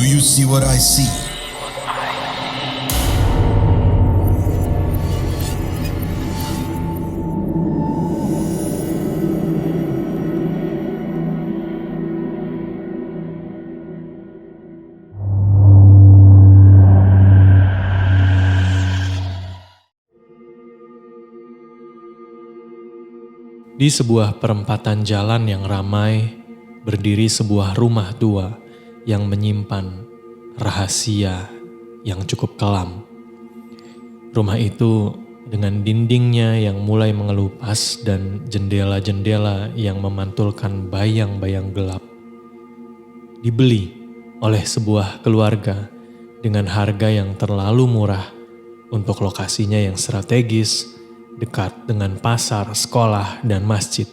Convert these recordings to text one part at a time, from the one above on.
you see what I see? Di sebuah perempatan jalan yang ramai, berdiri sebuah rumah tua yang menyimpan rahasia yang cukup kelam. Rumah itu dengan dindingnya yang mulai mengelupas dan jendela-jendela yang memantulkan bayang-bayang gelap. Dibeli oleh sebuah keluarga dengan harga yang terlalu murah untuk lokasinya yang strategis, dekat dengan pasar, sekolah, dan masjid.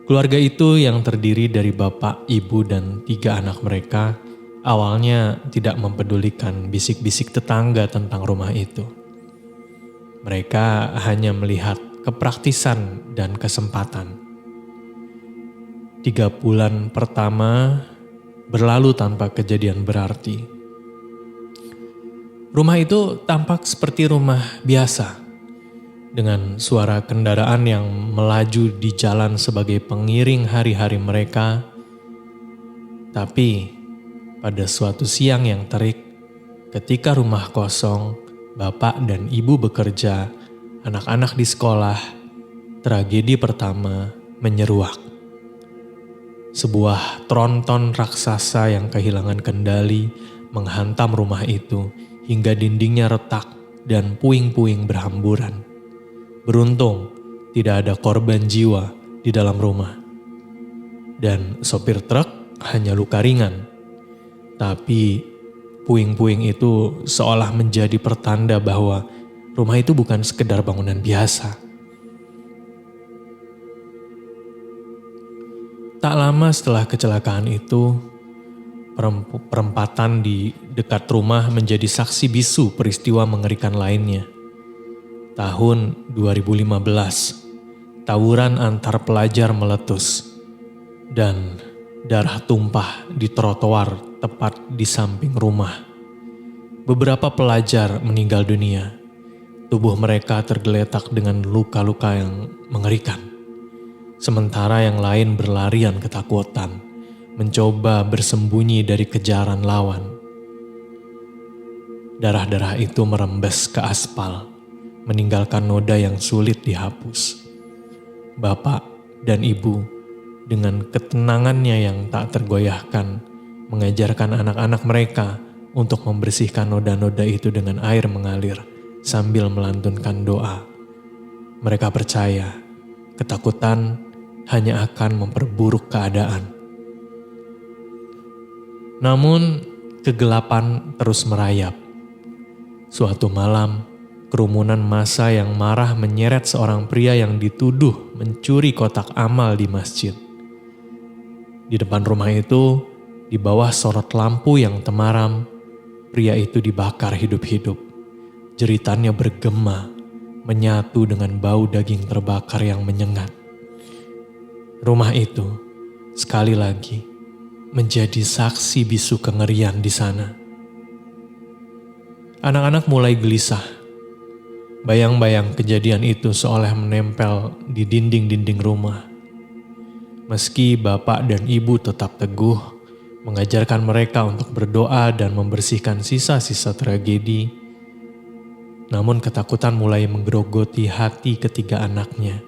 Keluarga itu yang terdiri dari bapak, ibu, dan 3 anak mereka awalnya tidak mempedulikan bisik-bisik tetangga tentang rumah itu. Mereka hanya melihat kepraktisan dan kesempatan. 3 bulan pertama berlalu tanpa kejadian berarti. Rumah itu tampak seperti rumah biasa, dengan suara kendaraan yang melaju di jalan sebagai pengiring hari-hari mereka. Tapi pada suatu siang yang terik, ketika rumah kosong, bapak dan ibu bekerja, anak-anak di sekolah, tragedi pertama menyeruak. Sebuah tronton raksasa yang kehilangan kendali menghantam rumah itu hingga dindingnya retak dan puing-puing berhamburan. Beruntung tidak ada korban jiwa di dalam rumah. Dan sopir truk hanya luka ringan. Tapi puing-puing itu seolah menjadi pertanda bahwa rumah itu bukan sekedar bangunan biasa. Tak lama setelah kecelakaan itu, perempatan di dekat rumah menjadi saksi bisu peristiwa mengerikan lainnya. Tahun 2015, tawuran antar pelajar meletus dan darah tumpah di trotoar tepat di samping rumah. Beberapa pelajar meninggal dunia. Tubuh mereka tergeletak dengan luka-luka yang mengerikan. Sementara yang lain berlarian ketakutan, mencoba bersembunyi dari kejaran lawan. Darah-darah itu merembes ke aspal, meninggalkan noda yang sulit dihapus. Bapak dan ibu dengan ketenangannya yang tak tergoyahkan mengajarkan anak-anak mereka untuk membersihkan noda-noda itu dengan air mengalir sambil melantunkan doa. Mereka percaya ketakutan hanya akan memperburuk keadaan. Namun kegelapan terus merayap. Suatu malam, kerumunan massa yang marah menyeret seorang pria yang dituduh mencuri kotak amal di masjid. Di depan rumah itu, di bawah sorot lampu yang temaram, pria itu dibakar hidup-hidup. Jeritannya bergema, menyatu dengan bau daging terbakar yang menyengat. Rumah itu, sekali lagi, menjadi saksi bisu kengerian di sana. Anak-anak mulai gelisah. Bayang-bayang kejadian itu seolah menempel di dinding-dinding rumah. Meski bapak dan ibu tetap teguh, mengajarkan mereka untuk berdoa dan membersihkan sisa-sisa tragedi, namun ketakutan mulai menggerogoti hati ketiga anaknya.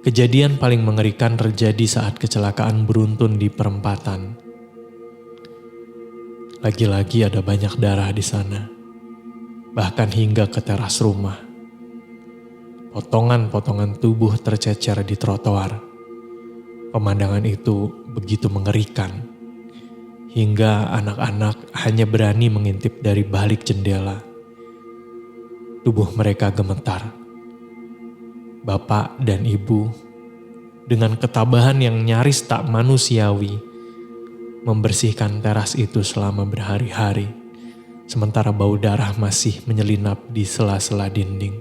Kejadian paling mengerikan terjadi saat kecelakaan beruntun di perempatan. Lagi-lagi ada banyak darah di sana. Bahkan hingga ke teras rumah. Potongan-potongan tubuh tercecer di trotoar. Pemandangan itu begitu mengerikan, hingga anak-anak hanya berani mengintip dari balik jendela. Tubuh mereka gemetar. Bapak dan ibu, dengan ketabahan yang nyaris tak manusiawi, membersihkan teras itu selama berhari-hari. Sementara bau darah masih menyelinap di sela-sela dinding.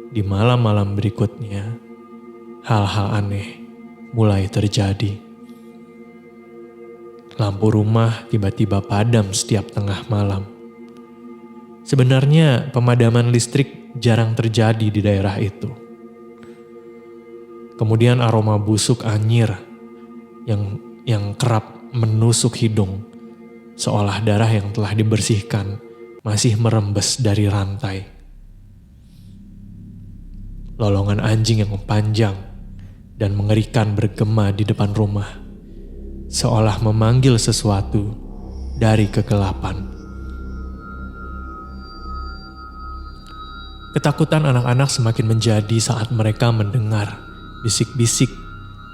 Di malam-malam berikutnya, hal-hal aneh mulai terjadi. lampu rumah tiba-tiba padam setiap tengah malam. Sebenarnya pemadaman listrik jarang terjadi di daerah itu. Kemudian aroma busuk anyir yang kerap menusuk hidung, seolah darah yang telah dibersihkan masih merembes dari rantai. Lolongan anjing yang panjang dan mengerikan bergema di depan rumah, seolah memanggil sesuatu dari kegelapan. Ketakutan anak-anak semakin menjadi saat mereka mendengar bisik-bisik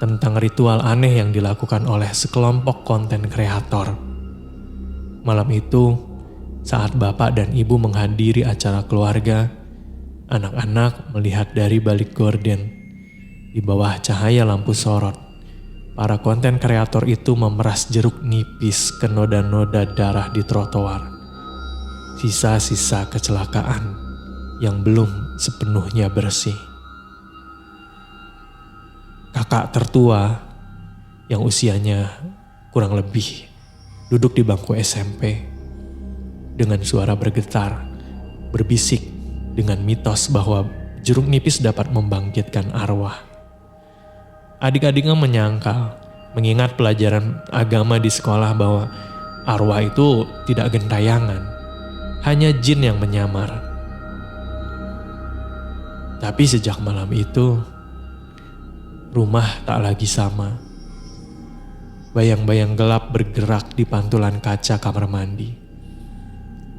tentang ritual aneh yang dilakukan oleh sekelompok konten kreator. Malam itu, saat bapak dan ibu menghadiri acara keluarga, anak-anak melihat dari balik gorden, di bawah cahaya lampu sorot, para konten kreator itu memeras jeruk nipis ke noda-noda darah di trotoar. Sisa-sisa kecelakaan yang belum sepenuhnya bersih. Kakak tertua yang usianya kurang lebih duduk di bangku SMP dengan suara bergetar berbisik dengan mitos bahwa jeruk nipis dapat membangkitkan arwah. Adik-adiknya menyangkal mengingat pelajaran agama di sekolah bahwa arwah itu tidak gentayangan, hanya jin yang menyamar. Tapi sejak malam itu, rumah tak lagi sama. Bayang-bayang gelap bergerak di pantulan kaca kamar mandi.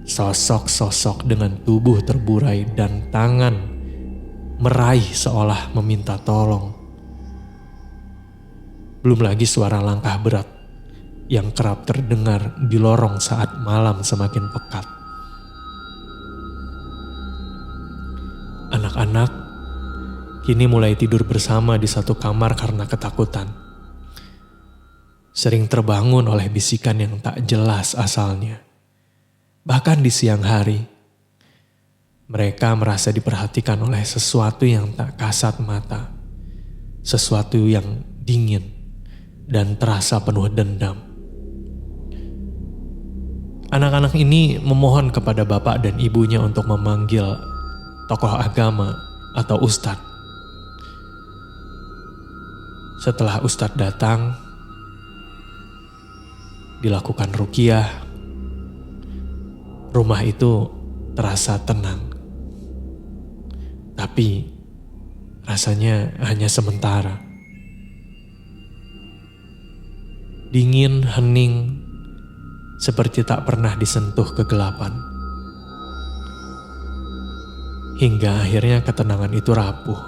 Sosok-sosok dengan tubuh terburai dan tangan meraih seolah meminta tolong. Belum lagi suara langkah berat yang kerap terdengar di lorong saat malam semakin pekat. Anak-anak kini mulai tidur bersama di satu kamar karena ketakutan. Sering terbangun oleh bisikan yang tak jelas asalnya. Bahkan di siang hari, mereka merasa diperhatikan oleh sesuatu yang tak kasat mata. Sesuatu yang dingin dan terasa penuh dendam. Anak-anak ini memohon kepada bapak dan ibunya untuk memanggil tokoh agama atau ustadz. Setelah ustadz datang, dilakukan ruqyah, rumah itu terasa tenang. Tapi rasanya hanya sementara. Dingin, hening, seperti tak pernah disentuh kegelapan. Hingga akhirnya ketenangan itu rapuh.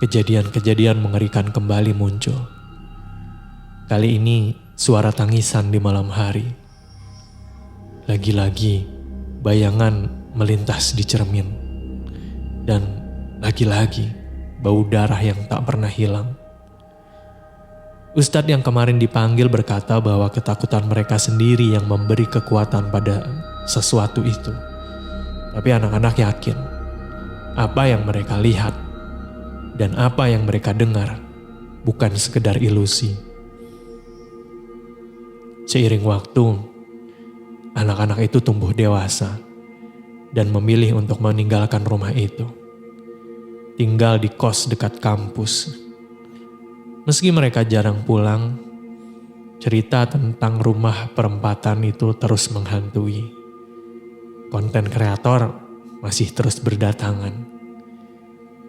Kejadian-kejadian mengerikan kembali muncul. Kali ini suara tangisan di malam hari. Lagi-lagi bayangan melintas di cermin. Dan lagi-lagi bau darah yang tak pernah hilang. Ustadz yang kemarin dipanggil berkata bahwa ketakutan mereka sendiri yang memberi kekuatan pada sesuatu itu. Tapi anak-anak yakin apa yang mereka lihat dan apa yang mereka dengar bukan sekedar ilusi. Seiring waktu, anak-anak itu tumbuh dewasa dan memilih untuk meninggalkan rumah itu. Tinggal di kos dekat kampus. Meski mereka jarang pulang, cerita tentang rumah perempatan itu terus menghantui. Konten kreator masih terus berdatangan,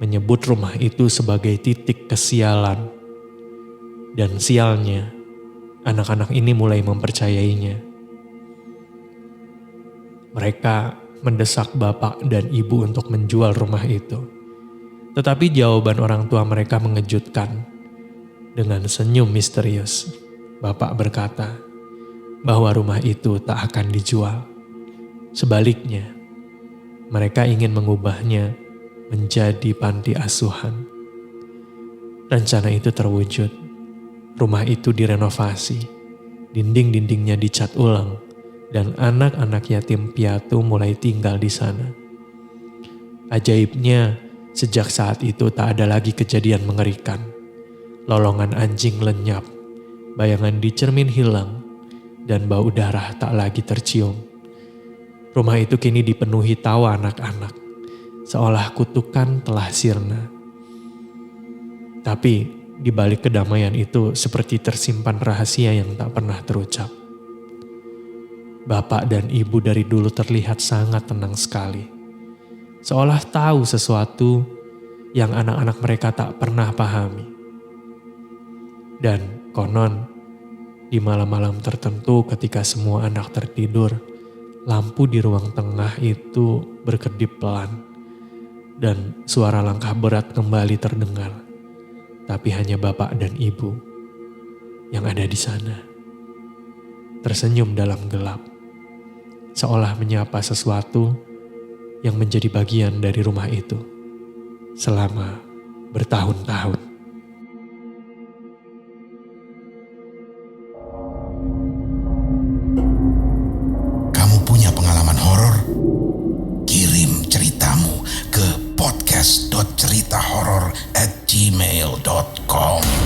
menyebut rumah itu sebagai titik kesialan. Dan sialnya, anak-anak ini mulai mempercayainya. Mereka mendesak bapak dan ibu untuk menjual rumah itu. Tetapi jawaban orang tua mereka mengejutkan. Dengan senyum misterius, bapak berkata bahwa rumah itu tak akan dijual. Sebaliknya, mereka ingin mengubahnya menjadi panti asuhan. Rencana itu terwujud. Rumah itu direnovasi, dinding-dindingnya dicat ulang, dan anak-anak yatim piatu mulai tinggal di sana. Ajaibnya, sejak saat itu tak ada lagi kejadian mengerikan. Lolongan anjing lenyap, bayangan di cermin hilang, dan bau darah tak lagi tercium. Rumah itu kini dipenuhi tawa anak-anak, seolah kutukan telah sirna. Tapi di balik kedamaian itu seperti tersimpan rahasia yang tak pernah terucap. Bapak dan ibu dari dulu terlihat sangat tenang sekali, seolah tahu sesuatu yang anak-anak mereka tak pernah pahami. Dan konon, di malam-malam tertentu ketika semua anak tertidur, lampu di ruang tengah itu berkedip pelan dan suara langkah berat kembali terdengar. Tapi hanya bapak dan ibu yang ada di sana, tersenyum dalam gelap, seolah menyapa sesuatu yang menjadi bagian dari rumah itu selama bertahun-tahun. Kamu punya pengalaman horor? Kirim ceritamu ke podcast.ceritahoror@gmail.com.